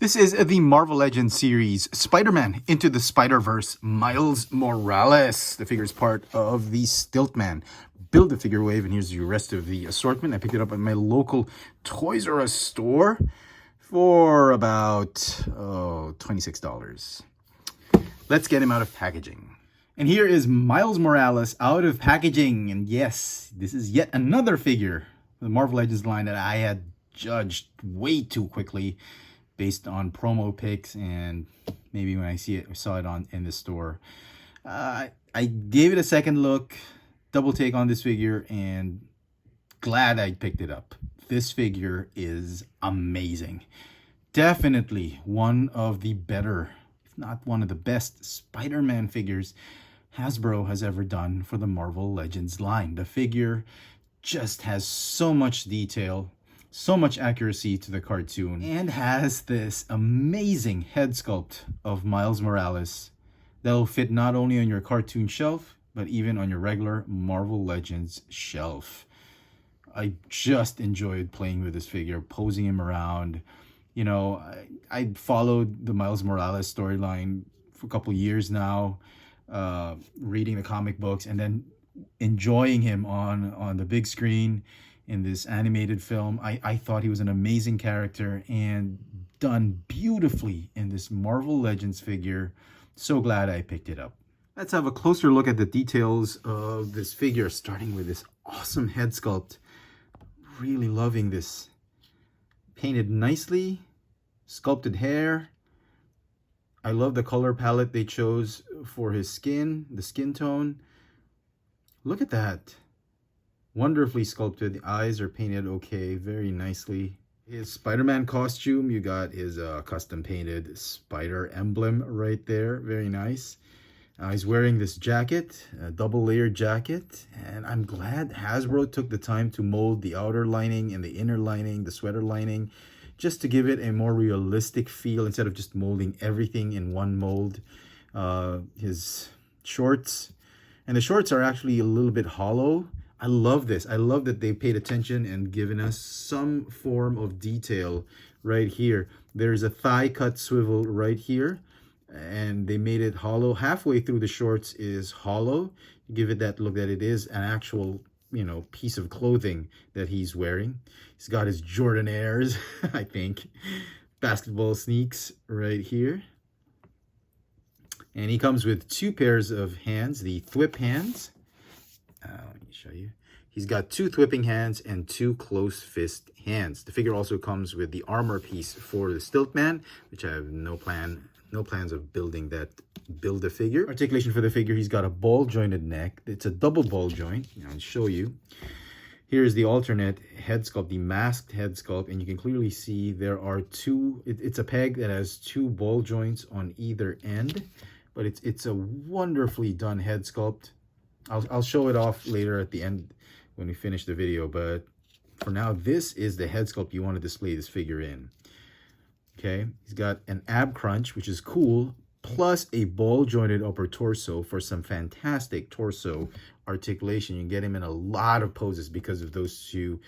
This is the Marvel Legends series, Spider-Man Into the Spider-Verse, Miles Morales. The figure is part of the Stiltman Build-A-Figure wave, and here's the rest of the assortment. I picked it up at my local Toys R Us store for about $26. Let's get him out of packaging. And here is Miles Morales out of packaging. And yes, this is yet another figure, the Marvel Legends line that I had judged way too quickly based on promo pics and maybe when I saw it in the store. I gave it a second look, double take on this figure, and glad I picked it up. This figure is amazing. Definitely one of the better, if not one of the best, Spider-Man figures Hasbro has ever done for the Marvel Legends line. The figure just has so much detail, so much accuracy to the cartoon, and has this amazing head sculpt of Miles Morales that will fit not only on your cartoon shelf, but even on your regular Marvel Legends shelf. I just enjoyed playing with this figure, posing him around. You know, I followed the Miles Morales storyline for a couple years now, reading the comic books and then enjoying him on the big screen in this animated film. I thought he was an amazing character and done beautifully in this Marvel Legends figure. So glad I picked it up. Let's have a closer look at the details of this figure, starting with this awesome head sculpt. Really loving this. Painted nicely, sculpted hair. I love the color palette they chose for his skin, the skin tone. Look at that. Wonderfully sculpted. The eyes are painted okay, very nicely. His Spider-Man costume, you got his custom painted spider emblem right there. Very nice. He's wearing this jacket, a double layered jacket, and I'm glad Hasbro took the time to mold the outer lining and the inner lining, the sweater lining, just to give it a more realistic feel instead of just molding everything in one mold. His shorts, and the shorts are actually a little bit hollow. I love this. I love that they paid attention and given us some form of detail right here. There's a thigh cut swivel right here, and they made it hollow. Halfway through the shorts is hollow. Give it that look that it is an actual, you know, piece of clothing that he's wearing. He's got his Jordan Airs, I think. Basketball sneaks right here. And he comes with two pairs of hands, the thwip hands. Let me show you. He's got two thwipping hands and two close fist hands. The figure also comes with the armor piece for the Stiltman, which I have no plans of building that Build-A-Figure. Articulation for the figure, he's got a ball jointed neck. It's a double ball joint. I'll show you. Here's the alternate head sculpt, the masked head sculpt, and you can clearly see there are two. It's a peg that has two ball joints on either end, but it's a wonderfully done head sculpt. I'll show it off later at the end when we finish the video, but for now, this is the head sculpt you want to display this figure in. Okay, he's got an ab crunch, which is cool, plus a ball jointed upper torso for some fantastic torso articulation. You can get him in a lot of poses because of those two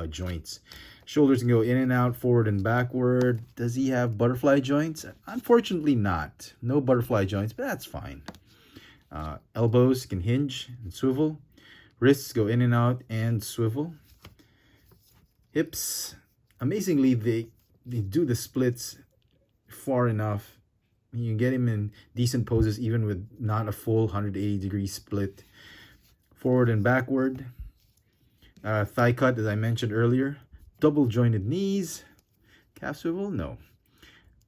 joints. Shoulders can go in and out, forward and backward. Does he have butterfly joints? Unfortunately not. No butterfly joints, but that's fine. Elbows can hinge and swivel. Wrists go in and out and swivel. Hips, amazingly, they do the splits far enough. You can get him in decent poses even with not a full 180-degree split. Forward and backward. Thigh cut, as I mentioned earlier. Double jointed knees. Calf swivel, no.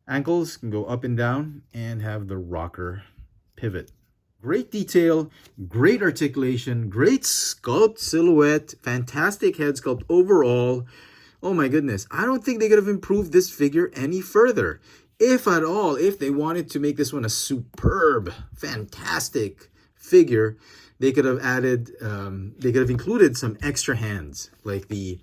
Ankles can go up and down and have the rocker pivot. Great detail, great articulation, great sculpt, silhouette, fantastic head sculpt overall. Oh my goodness, I don't think they could have improved this figure any further. If at all, if they wanted to make this one a superb, fantastic figure, they could have added, they could have included some extra hands, like the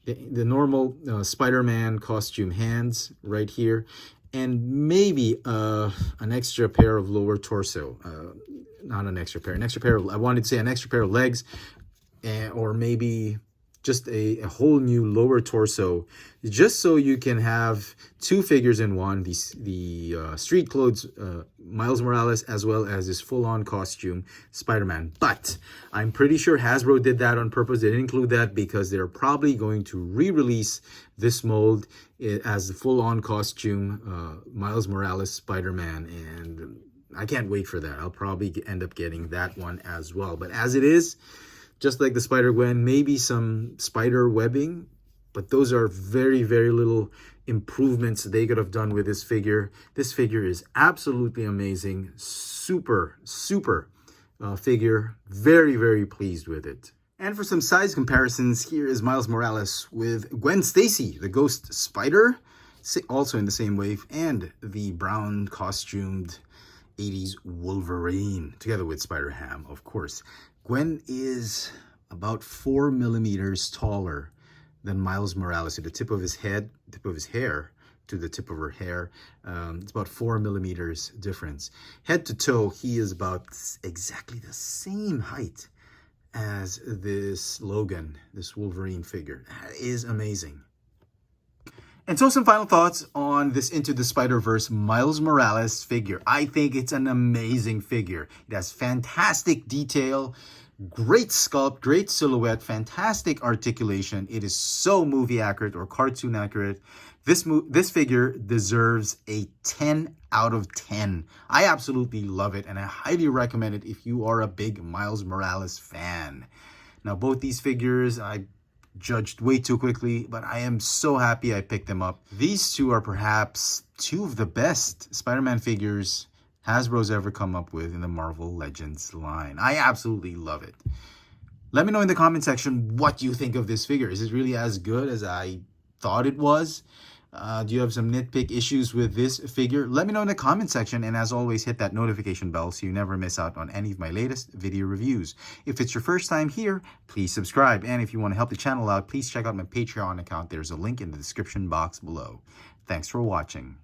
normal Spider-Man costume hands right here, and maybe an extra pair of lower torso. Not an extra pair of, I wanted to say an extra pair of legs, or maybe just a whole new lower torso, just so you can have two figures in one, the street clothes Miles Morales, as well as this full-on costume Spider-Man. But I'm pretty sure Hasbro did that on purpose. They didn't include that because they're probably going to re-release this mold as the full-on costume Miles Morales Spider-Man, and I can't wait for that. I'll probably end up getting that one as well. But as it is, just like the Spider-Gwen, maybe some spider webbing, but those are very, very little improvements they could have done with this figure. This figure is absolutely amazing. Super, super figure. Very, very pleased with it. And for some size comparisons, here is Miles Morales with Gwen Stacy, the Ghost Spider, also in the same wave, and the brown costumed 80s Wolverine, together with Spider-Ham, of course. Gwen is about 4 millimeters taller than Miles Morales. At the tip of his head, tip of his hair, to the tip of her hair, it's about 4 millimeters difference. Head to toe, he is about exactly the same height as this Logan, this Wolverine figure. That is amazing. And so some final thoughts on this Into the Spider-Verse Miles Morales figure. I think it's an amazing figure. It has fantastic detail, great sculpt, great silhouette, fantastic articulation. It is so movie accurate or cartoon accurate. This figure deserves a 10 out of 10. I absolutely love it, and I highly recommend it if you are a big Miles Morales fan. Now, both these figures, I judged way too quickly, but I am so happy I picked them up. These two are perhaps two of the best Spider-Man figures Hasbro's ever come up with in the Marvel Legends line. I absolutely love it. Let me know in the comment section what you think of this figure. Is it really as good as I thought it was? Do you have some nitpick issues with this figure? Let me know in the comment section, and as always, hit that notification bell so you never miss out on any of my latest video reviews. If it's your first time here, please subscribe, and if you want to help the channel out, please check out my Patreon account. There's a link in the description box below. Thanks for watching.